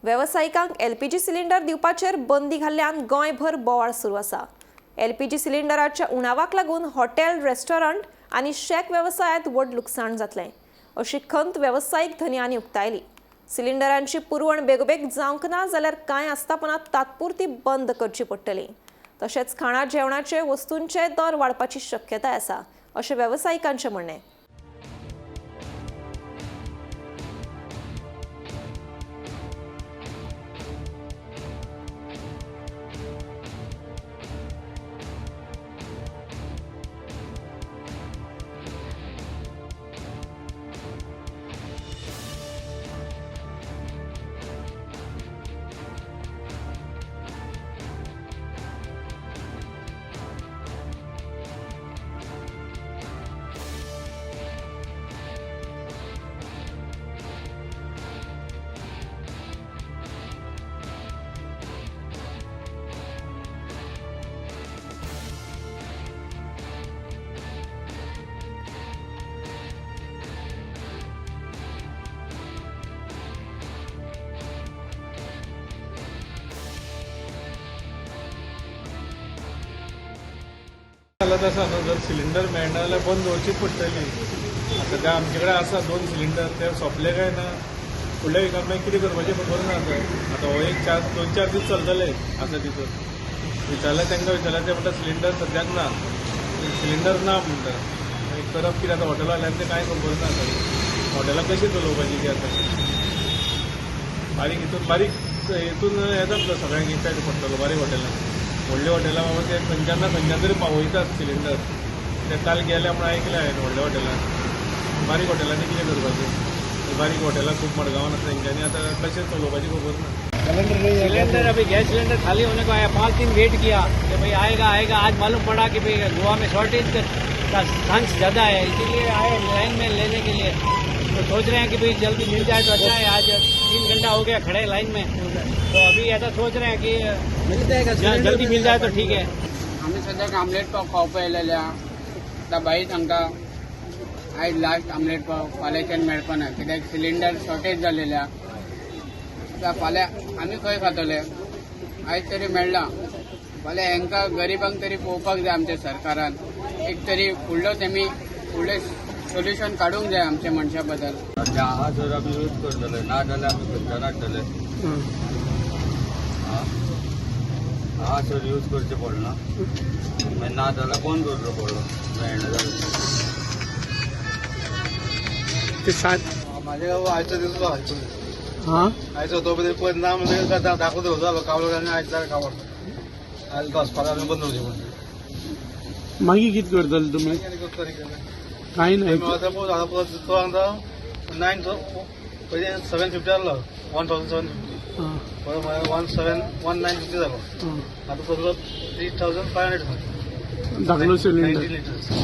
व्यावसायिकांक LPG cylinder दिवपाचेर बंदी घाल्ल्यान गोंयभर बोवाळ सुरू आसा। एलपीजी सिलिंडराच्या उणावाक लागून हॉटेल, रेस्टॉरंट आनी शेक वेवसायांत व्हड लुकसाण जातलें, अशी खंत वेवसायीक धन्यांनी उक्तायली। सिलिंडरांची पुरवण बेगोबेग जावंक ना जाल्यार कांय आस्थापनां तात्पुरती बंद करची पडटली। तशेंच खाणा जेवणाचे वस्तूंचे दर वाडपाची शक्यताय आसा, अशें वेवसायिकांचें म्हणणें। तसा न्हू, जर सिलिंडर मेळना जाल्यार बंद दवरची पडटली। आतां ते आमचे कडेन आसा 2 सिलिंडर, ते सोंपले काय ना फुडल्या विकाक मागीर कितें करपाचें खबर ना। आतां हो एक 2-4 दीस चलतले आसा भितर। विचारल्यार तांकां विचारल्यार ते म्हणटा सिलिंडर सद्याक ना, सिलिंडर ना म्हणटा। मागीर करप कितें आतां हॉटेलवाल्यांक तें कांय खबर ना। हॉटेलां कशी चलोवपाची ती आतां बारीक हितून हें जातलो, सगळ्यांक इफेक्ट पडटलो बारीक हॉटेलांक। व्हडल्या हॉटेलां बाबा ते खंयच्या तरी पावयतात सिलिंडर, ते काल गेल्या म्हणून ऐकलें हांवें व्हडल्या हॉटेलांत। बारीक हॉटेलांनी कितें करपाचें? बारीक हॉटेलां खूब मडगांवान आसा, तेंच्यांनी आतां कशें चलोवपाची खबर ना। सिलेंडर अभी गैस सिलेंडर खाली होने को आया, 5 दिन वेट किया कि भाई आएगा। आज मालूम पड़ा कि भाई गोवा में शॉर्टेज का चांस ज़्यादा है, इसीलिए आए लाइन में लेने के लिए। तो सोच रहे हैं कि भाई जल्दी मिल जाए तो अच्छा है। आज 3 घंटा हो गया खड़े लाइन में, तो अभी ऐसा सोच रहे हैं कि मिल जाएगा, जल्दी मिल जाए तो ठीक है। आम्ही सद्याक आमलेट पाव खावपा येयलेले आतां बाई सांगता आयज लास्ट आमलेट पाव, फाल्यांच्यान मेळपा ना कित्याक सिलिंडर शॉर्टेज जालेले आतां फाल्यां आमी खंय खातले? आयज तरी मेळना, फाल्यां हेंकां गरिबांक तरी पळोवपाक जाय आमच्या सरकारान। एक तरी फुडलें सोल्युशन काडूंक जाय आमच्या मनशा बद्दल। हा जर आम्ही यूज करतले ना जाल्यार आमी खंयच्यान हाडटले? हा सर यूज करचे पडना, मागीर ना जाल्यार बंद करचो पडलो मेळना जाल्यार। माझ्या आयचो दिसलो आयचो तो पळय ना म्हणजे दाखवतो होतो जालो कावलो आनी आयज जाल्यार कावरता आयज दसपारां आमी बंद करचें पडटलें। मागीर कितें करतले तुमी? कांय नाही तो सांगता 750 जालो, 1750 1950 जालो। आतां सगळो 3500 धाकलो सिलिंडर 90 लिटर्स।